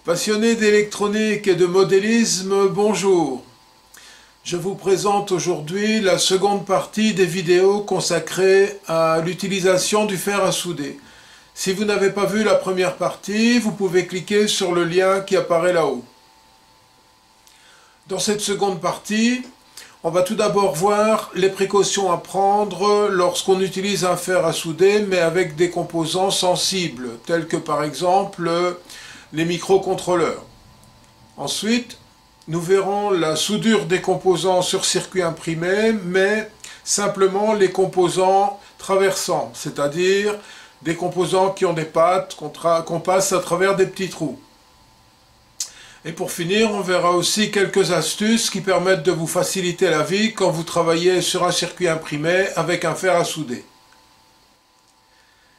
Passionnés d'électronique et de modélisme, bonjour. Je vous présente aujourd'hui la seconde partie des vidéos consacrées à l'utilisation du fer à souder. Si vous n'avez pas vu la première partie, vous pouvez cliquer sur le lien qui apparaît là-haut. Dans cette seconde partie, on va tout d'abord voir les précautions à prendre lorsqu'on utilise un fer à souder, mais avec des composants sensibles, tels que par exemple les microcontrôleurs. Ensuite, nous verrons la soudure des composants sur circuit imprimé, mais simplement les composants traversants, c'est-à-dire des composants qui ont des pattes qu'on passe à travers des petits trous. Et pour finir, on verra aussi quelques astuces qui permettent de vous faciliter la vie quand vous travaillez sur un circuit imprimé avec un fer à souder.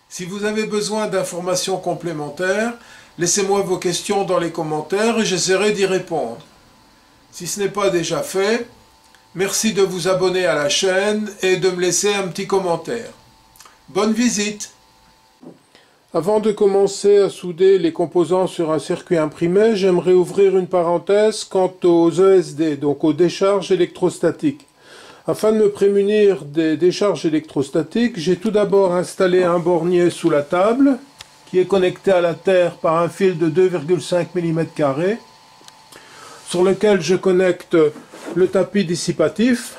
Si vous avez besoin d'informations complémentaires, laissez-moi vos questions dans les commentaires et j'essaierai d'y répondre. Si ce n'est pas déjà fait, merci de vous abonner à la chaîne et de me laisser un petit commentaire. Bonne visite! Avant de commencer à souder les composants sur un circuit imprimé, j'aimerais ouvrir une parenthèse quant aux ESD, donc aux décharges électrostatiques. Afin de me prémunir des décharges électrostatiques, j'ai tout d'abord installé un bornier sous la table, qui est connecté à la terre par un fil de 2,5 mm², sur lequel je connecte le tapis dissipatif,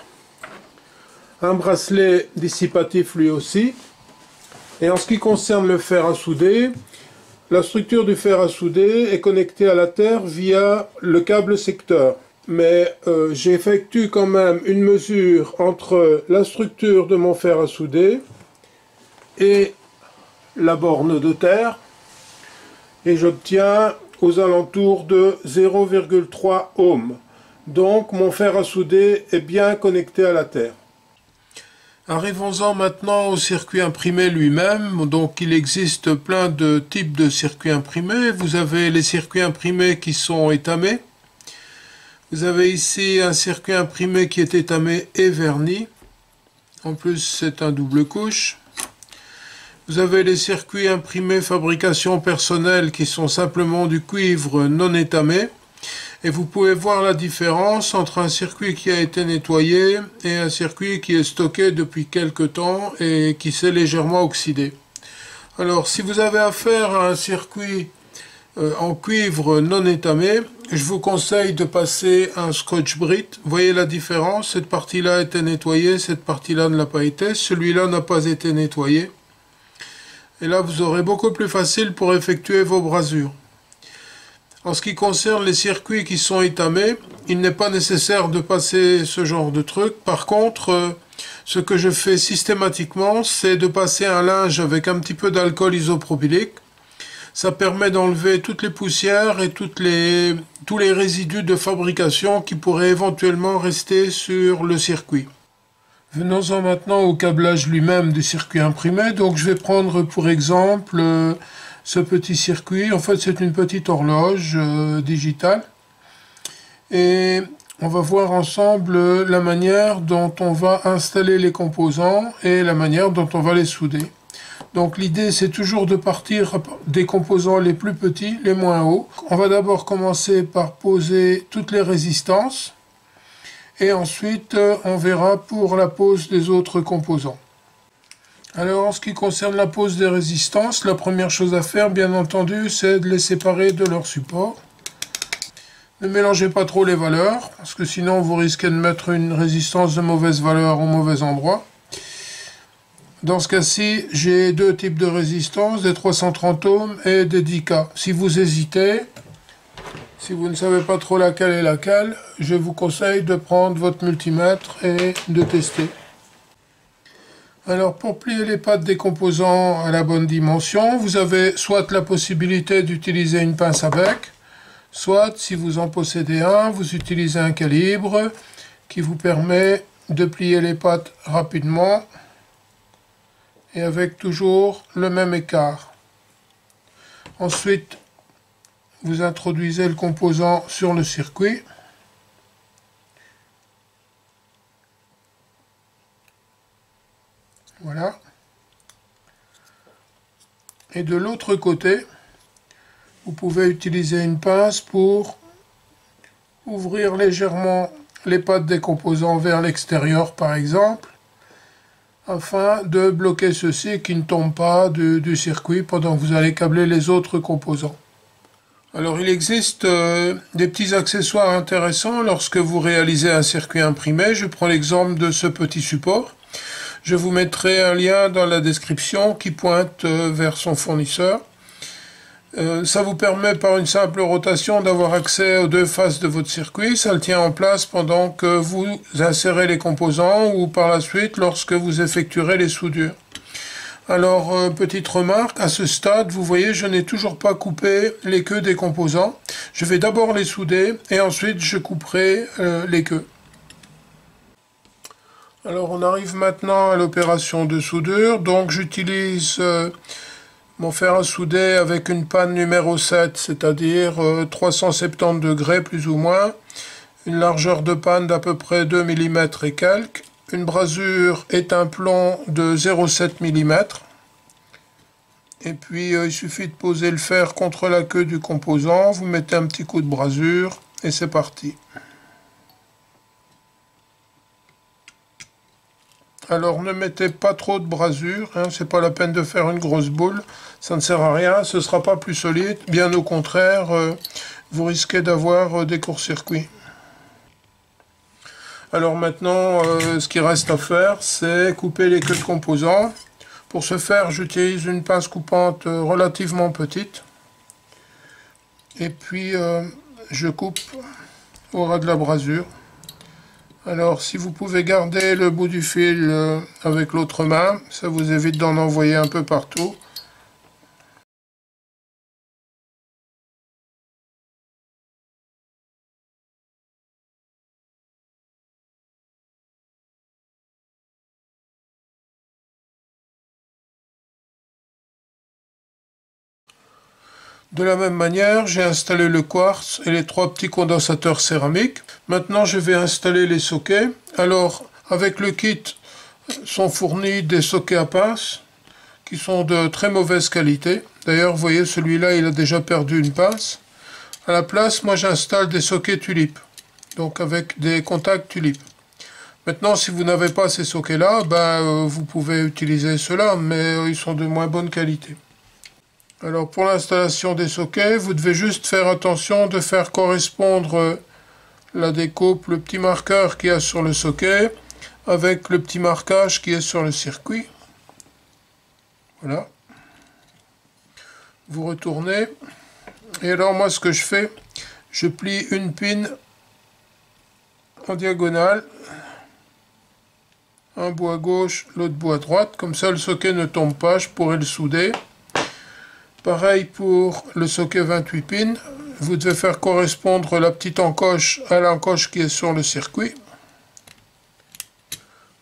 un bracelet dissipatif lui aussi. Et en ce qui concerne le fer à souder, la structure du fer à souder est connectée à la terre via le câble secteur. Mais j'effectue quand même une mesure entre la structure de mon fer à souder et la borne de terre, et j'obtiens aux alentours de 0,3 ohms. Donc mon fer à souder est bien connecté à la terre. Arrivons-en maintenant au circuit imprimé lui-même. Donc il existe plein de types de circuits imprimés. Vous avez les circuits imprimés qui sont étamés. Vous avez ici un circuit imprimé qui est étamé et verni. En plus c'est un double couche. Vous avez les circuits imprimés fabrication personnelle qui sont simplement du cuivre non étamé. Et vous pouvez voir la différence entre un circuit qui a été nettoyé et un circuit qui est stocké depuis quelque temps et qui s'est légèrement oxydé. Alors si vous avez affaire à un circuit en cuivre non étamé, je vous conseille de passer un Scotch-Brite. Vous voyez la différence, cette partie-là a été nettoyée, cette partie-là ne l'a pas été, celui-là n'a pas été nettoyé. Et là, vous aurez beaucoup plus facile pour effectuer vos brasures. En ce qui concerne les circuits qui sont étamés, il n'est pas nécessaire de passer ce genre de truc. Par contre, ce que je fais systématiquement, c'est de passer un linge avec un petit peu d'alcool isopropylique. Ça permet d'enlever toutes les poussières et tous les résidus de fabrication qui pourraient éventuellement rester sur le circuit. Venons-en maintenant au câblage lui-même du circuit imprimé. Donc je vais prendre pour exemple ce petit circuit. En fait c'est une petite horloge digitale. Et on va voir ensemble la manière dont on va installer les composants et la manière dont on va les souder. Donc l'idée c'est toujours de partir des composants les plus petits, les moins hauts. On va d'abord commencer par poser toutes les résistances. Et ensuite, on verra pour la pose des autres composants. Alors, en ce qui concerne la pose des résistances, la première chose à faire, bien entendu, c'est de les séparer de leur support. Ne mélangez pas trop les valeurs, parce que sinon vous risquez de mettre une résistance de mauvaise valeur au mauvais endroit. Dans ce cas-ci, j'ai deux types de résistances, des 330 ohms et des 10K. Si vous hésitez, si vous ne savez pas trop laquelle est laquelle, je vous conseille de prendre votre multimètre et de tester. Alors pour plier les pattes des composants à la bonne dimension, vous avez soit la possibilité d'utiliser une pince à bec, soit si vous en possédez un, vous utilisez un calibre qui vous permet de plier les pattes rapidement et avec toujours le même écart. Ensuite, vous introduisez le composant sur le circuit. Voilà. Et de l'autre côté, vous pouvez utiliser une pince pour ouvrir légèrement les pattes des composants vers l'extérieur, par exemple, afin de bloquer ceux-ci qui ne tombent pas du circuit pendant que vous allez câbler les autres composants. Alors il existe des petits accessoires intéressants lorsque vous réalisez un circuit imprimé. Je prends l'exemple de ce petit support. Je vous mettrai un lien dans la description qui pointe vers son fournisseur. Ça vous permet par une simple rotation d'avoir accès aux deux faces de votre circuit. Ça le tient en place pendant que vous insérez les composants ou par la suite lorsque vous effectuerez les soudures. Alors, petite remarque, à ce stade, vous voyez, je n'ai toujours pas coupé les queues des composants. Je vais d'abord les souder et ensuite je couperai les queues. Alors, on arrive maintenant à l'opération de soudure. Donc, j'utilise mon fer à souder avec une panne numéro 7, c'est-à-dire 370 degrés plus ou moins, une largeur de panne d'à peu près 2 mm et quelques, une brasure est un plomb de 0,7 mm, et puis il suffit de poser le fer contre la queue du composant, vous mettez un petit coup de brasure, et c'est parti. Alors ne mettez pas trop de brasure, hein, c'est pas la peine de faire une grosse boule, ça ne sert à rien, ce ne sera pas plus solide, bien au contraire, vous risquez d'avoir des courts-circuits. Alors maintenant, ce qui reste à faire, c'est couper les queues de composants. Pour ce faire, j'utilise une pince coupante relativement petite, et puis je coupe au ras de la brasure. Alors, si vous pouvez garder le bout du fil avec l'autre main, ça vous évite d'en envoyer un peu partout. De la même manière, j'ai installé le quartz et les trois petits condensateurs céramiques. Maintenant, je vais installer les sockets. Alors, avec le kit, sont fournis des sockets à pince qui sont de très mauvaise qualité. D'ailleurs, vous voyez, celui-là, il a déjà perdu une pince. À la place, moi, j'installe des sockets tulipes, donc avec des contacts tulipes. Maintenant, si vous n'avez pas ces sockets-là, vous pouvez utiliser ceux-là, mais ils sont de moins bonne qualité. Alors pour l'installation des sockets, vous devez juste faire attention de faire correspondre la découpe, le petit marqueur qu'il y a sur le socket, avec le petit marquage qui est sur le circuit. Voilà. Vous retournez. Et alors moi ce que je fais, je plie une pin en diagonale. Un bout à gauche, l'autre bout à droite. Comme ça le socket ne tombe pas, je pourrai le souder. Pareil pour le socket 28 pins, vous devez faire correspondre la petite encoche à l'encoche qui est sur le circuit.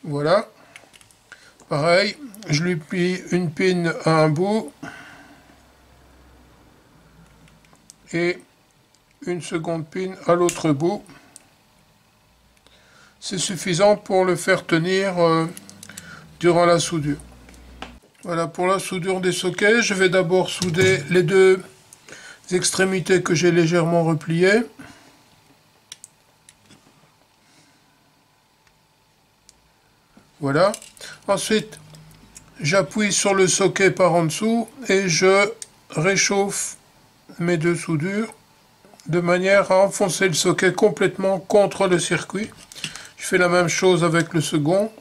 Voilà. Pareil, je lui plie une pin à un bout et une seconde pin à l'autre bout. C'est suffisant pour le faire tenir durant la soudure. Voilà, pour la soudure des sockets, je vais d'abord souder les deux extrémités que j'ai légèrement repliées. Voilà. Ensuite, j'appuie sur le socket par en dessous et je réchauffe mes deux soudures de manière à enfoncer le socket complètement contre le circuit. Je fais la même chose avec le second.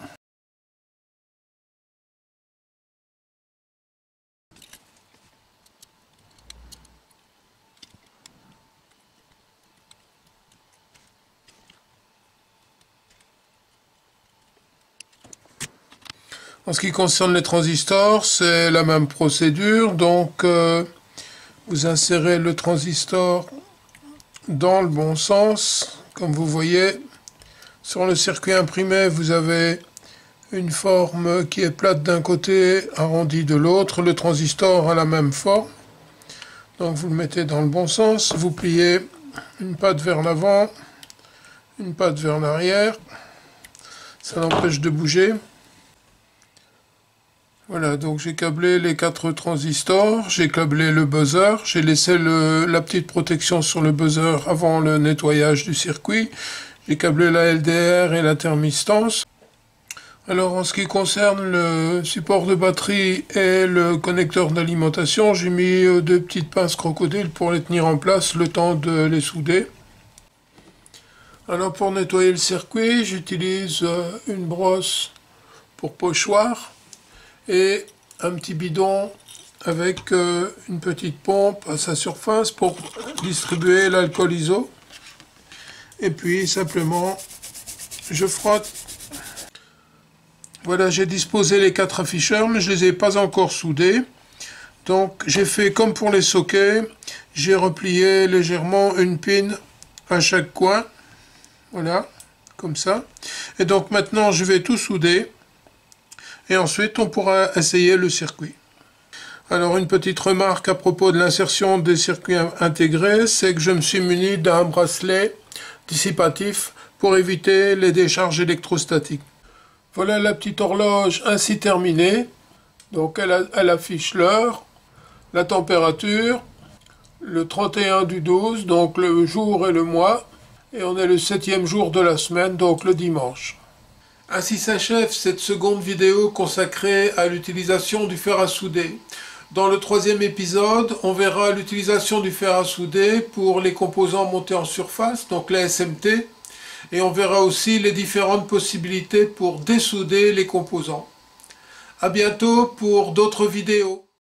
En ce qui concerne les transistors, c'est la même procédure. Donc, vous insérez le transistor dans le bon sens. Comme vous voyez, sur le circuit imprimé, vous avez une forme qui est plate d'un côté, arrondie de l'autre. Le transistor a la même forme. Donc vous le mettez dans le bon sens, vous pliez une patte vers l'avant, une patte vers l'arrière, ça l'empêche de bouger. Voilà, donc j'ai câblé les 4 transistors, j'ai câblé le buzzer, j'ai laissé la petite protection sur le buzzer avant le nettoyage du circuit, j'ai câblé la LDR et la thermistance. Alors en ce qui concerne le support de batterie et le connecteur d'alimentation, j'ai mis 2 petites pinces crocodiles pour les tenir en place le temps de les souder. Alors pour nettoyer le circuit, j'utilise une brosse pour pochoir et un petit bidon avec une petite pompe à sa surface pour distribuer l'alcool iso. Et puis simplement je frotte. Voilà, j'ai disposé les 4 afficheurs, mais je ne les ai pas encore soudés. Donc j'ai fait comme pour les sockets, j'ai replié légèrement une pin à chaque coin. Voilà, comme ça. Et donc maintenant je vais tout souder. Et ensuite on pourra essayer le circuit. Alors une petite remarque à propos de l'insertion des circuits intégrés, c'est que je me suis muni d'un bracelet dissipatif pour éviter les décharges électrostatiques. Voilà la petite horloge ainsi terminée. Donc elle affiche l'heure, la température, le 31/12, donc le jour et le mois. Et on est le 7e jour de la semaine, donc le dimanche. Ainsi s'achève cette seconde vidéo consacrée à l'utilisation du fer à souder. Dans le 3e épisode, on verra l'utilisation du fer à souder pour les composants montés en surface, donc les SMT. Et on verra aussi les différentes possibilités pour dessouder les composants. À bientôt pour d'autres vidéos.